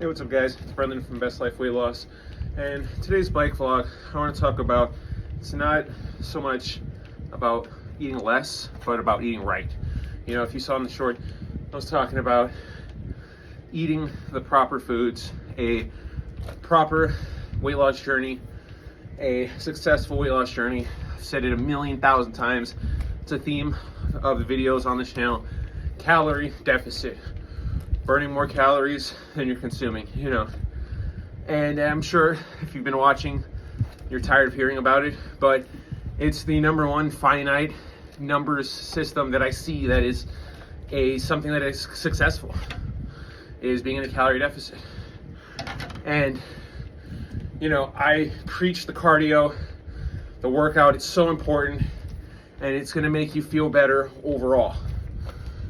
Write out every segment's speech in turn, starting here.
Hey, what's up guys? It's Brendan from Best Life Weight Loss, and today's bike vlog I want to talk about, it's not so much about eating less, but about eating right. You know, if you saw in the short, I was talking about eating the proper foods, a proper weight loss journey, a successful weight loss journey. I've said it 1,000,000 times. It's a theme of the videos on this channel. Calorie deficit. Burning more calories than you're consuming, you know. And I'm sure if you've been watching, you're tired of hearing about it, but it's the number one finite numbers system that I see that is something that is successful, is being in a calorie deficit. And, you know, I preach the cardio, the workout, it's so important, and it's gonna make you feel better overall,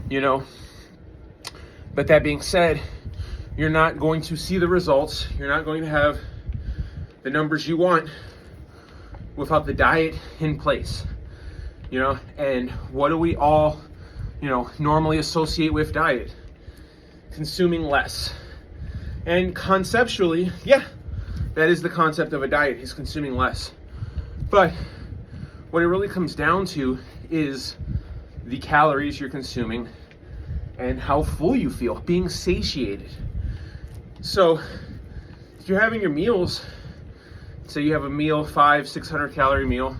you know. But that being said, you're not going to see the results, you're not going to have the numbers you want without the diet in place, you know. And what do we all, you know, normally associate with diet? Consuming less. And conceptually, yeah, that is the concept of a diet, is consuming less. But what it really comes down to is the calories you're consuming and how full you feel, being satiated. So if you're having your meals, say you have a meal, 500-600 calorie meal,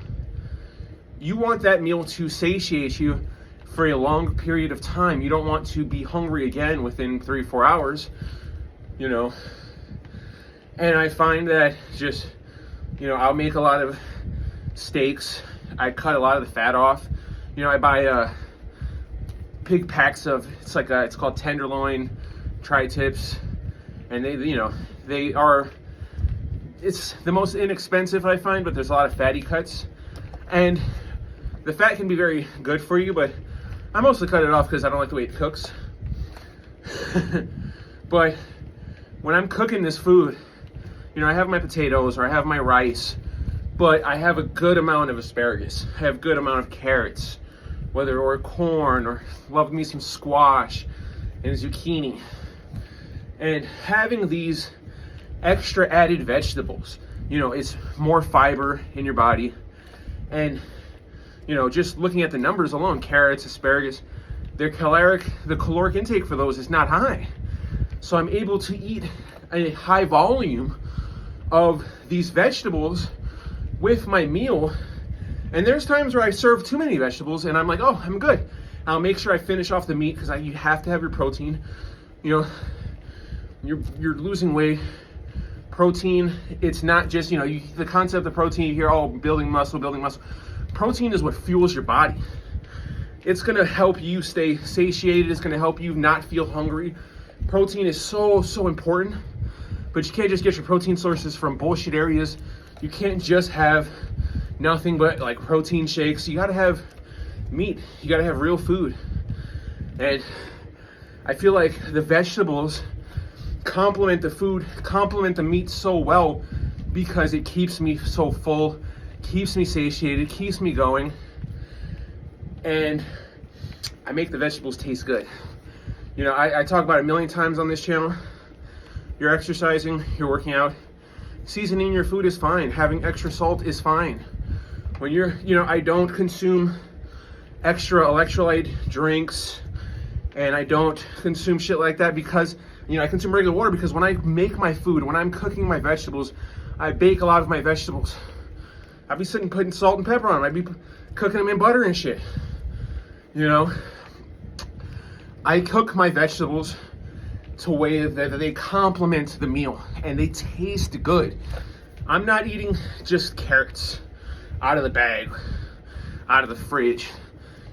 you want that meal to satiate you for a long period of time. You don't want to be hungry again within 3-4 hours, you know. And I find that just, you know, I'll make a lot of steaks, I cut a lot of the fat off, you know. I buy big packs of, it's called tenderloin tri-tips, and they, you know, it's the most inexpensive I find, but there's a lot of fatty cuts, and the fat can be very good for you, but I mostly cut it off because I don't like the way it cooks. But when I'm cooking this food, you know, I have my potatoes or I have my rice, but I have a good amount of asparagus, I have a good amount of carrots, or corn, or love me some squash and zucchini. And having these extra added vegetables, you know, it's more fiber in your body. And, you know, just looking at the numbers alone, carrots, asparagus, the caloric intake for those is not high. So I'm able to eat a high volume of these vegetables with my meal. And there's times where I serve too many vegetables and I'm like, oh, I'm good. I'll make sure I finish off the meat because you have to have your protein. You know, you're losing weight. Protein, it's not just, you know, the concept of protein, you hear, oh, building muscle. Protein is what fuels your body. It's gonna help you stay satiated. It's gonna help you not feel hungry. Protein is so important, but you can't just get your protein sources from bullshit areas. You can't just have nothing but like protein shakes. You gotta have meat, you gotta have real food. And I feel like the vegetables complement the food, complement the meat so well, because it keeps me so full, keeps me satiated, keeps me going, and I make the vegetables taste good. You know, I talk about it 1,000,000 times on this channel. You're exercising, you're working out, seasoning your food is fine, having extra salt is fine. When you're, you know, I don't consume extra electrolyte drinks, and I don't consume shit like that because, you know, I consume regular water because when I make my food, when I'm cooking my vegetables, I bake a lot of my vegetables. I'd be sitting putting salt and pepper on them. I'd be cooking them in butter and shit. You know, I cook my vegetables to a way that they complement the meal and they taste good. I'm not eating just carrots out of the bag, out of the fridge.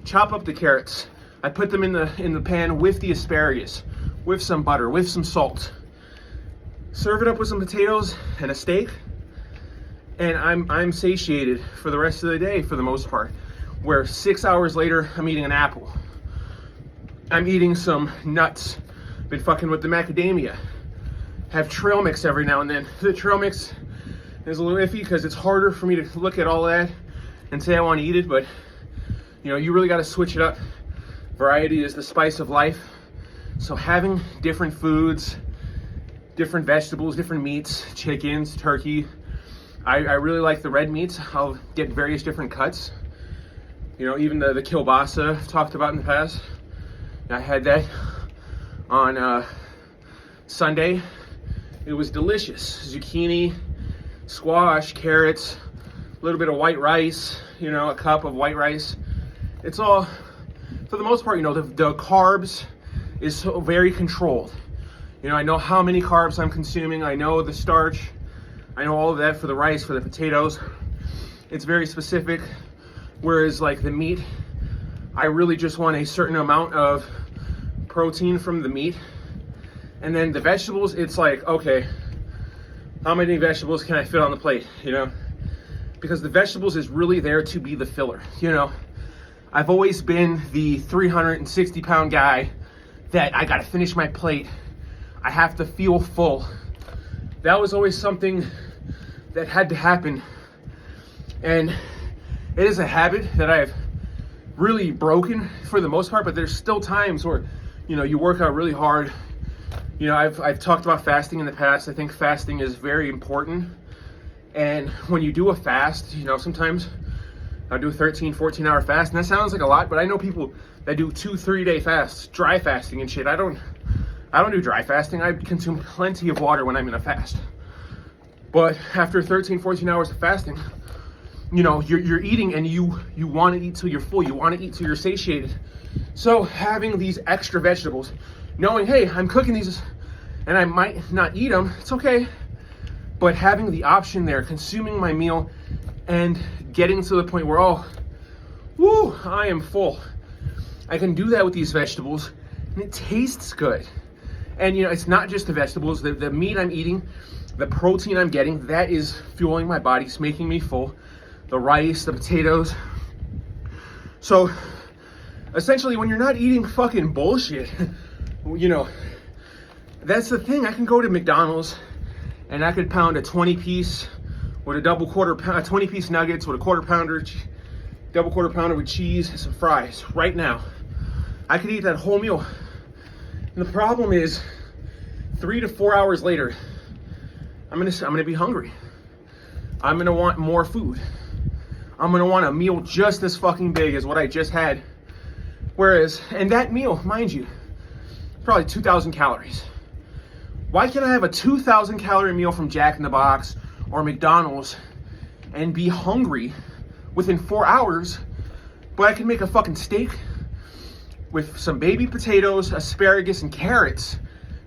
Chop up the carrots. I put them in the pan with the asparagus, with some butter, with some salt. Serve it up with some potatoes and a steak, and I'm satiated for the rest of the day for the most part. Where 6 hours later, I'm eating an apple. I'm eating some nuts. Been fucking with the macadamia. Have trail mix every now and then. The trail mix is a little iffy because it's harder for me to look at all that and say I want to eat it, but you know, you really got to switch it up. Variety is the spice of life. So having different foods, different vegetables, different meats, chickens, turkey. I really like the red meats. I'll get various different cuts. You know, even the kielbasa I've talked about in the past. I had that on Sunday. It was delicious. Zucchini, squash, carrots, a little bit of white rice, you know, a cup of white rice. It's all, for the most part, you know, the carbs is so very controlled. You know, I know how many carbs I'm consuming. I know the starch. I know all of that for the rice, for the potatoes. It's very specific. Whereas like the meat, I really just want a certain amount of protein from the meat. And then the vegetables, it's like, okay, how many vegetables can I fit on the plate, you know? Because the vegetables is really there to be the filler, you know? I've always been the 360 pound guy that I gotta finish my plate. I have to feel full. That was always something that had to happen. And it is a habit that I've really broken for the most part, but there's still times where, you know, you work out really hard. You know, I've talked about fasting in the past. I think fasting is very important. And when you do a fast, you know, sometimes I'll do a 13, 14 hour fast, and that sounds like a lot, but I know people that do 2-3 day fasts, dry fasting and shit. I don't do dry fasting. I consume plenty of water when I'm in a fast. But after 13, 14 hours of fasting, you know, you're eating and you want to eat till you're full. You want to eat till you're satiated. So having these extra vegetables, knowing, hey, I'm cooking these and I might not eat them, it's okay. But having the option there, consuming my meal and getting to the point where, oh, woo, I am full. I can do that with these vegetables and it tastes good. And, you know, it's not just the vegetables, the meat I'm eating, the protein I'm getting, that is fueling my body, it's making me full. The rice, the potatoes. So essentially, when you're not eating fucking bullshit, you know, that's the thing. I can go to McDonald's and I could pound a 20 piece with a 20 piece nuggets with a quarter pounder, double quarter pounder with cheese and some fries right now. I could eat that whole meal. And the problem is 3 to 4 hours later, I'm gonna be hungry. I'm gonna want more food. I'm gonna want a meal just as fucking big as what I just had. Whereas, and that meal, mind you, probably 2,000 calories. Why can't I have a 2,000 calorie meal from Jack in the Box or McDonald's and be hungry within 4 hours, but I can make a fucking steak with some baby potatoes, asparagus, and carrots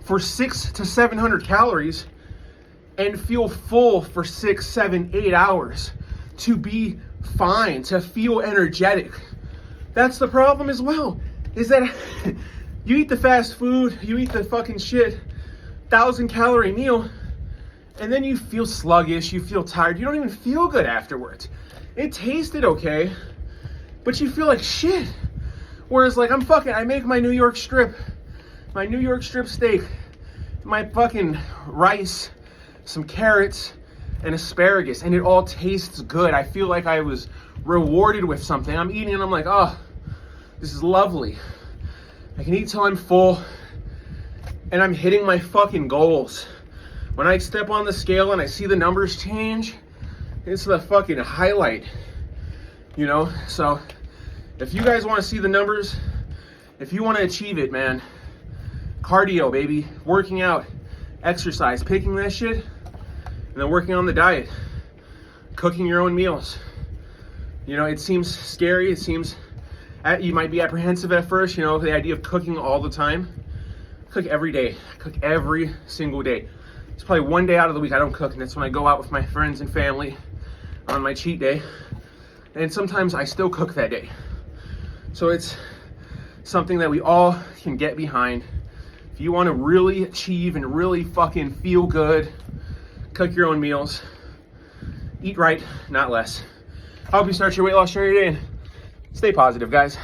for 600 to 700 calories and feel full for 6, 7, 8 hours, to be fine, to feel energetic. That's the problem as well, is that you eat the fast food, you eat the fucking shit, 1,000 calorie meal, and then you feel sluggish, you feel tired, you don't even feel good afterwards. It tasted okay, but you feel like shit. Whereas like I make my New York strip steak, my fucking rice, some carrots, and asparagus, and it all tastes good. I feel like I was rewarded with something. I'm eating and I'm like, oh, this is lovely. I can eat till I'm full, and I'm hitting my fucking goals. When I step on the scale and I see the numbers change, it's the fucking highlight, you know? So if you guys want to see the numbers, if you want to achieve it, man, cardio, baby, working out, exercise, picking that shit, and then working on the diet, cooking your own meals. You know, it seems scary. It seems, you might be apprehensive at first, you know, the idea of cooking all the time. Cook every day. Cook every single day. It's probably one day out of the week I don't cook, and that's when I go out with my friends and family on my cheat day. And sometimes I still cook that day. So it's something that we all can get behind. If you want to really achieve and really fucking feel good, cook your own meals. Eat right, not less. I hope you start your weight loss journey today and stay positive, guys.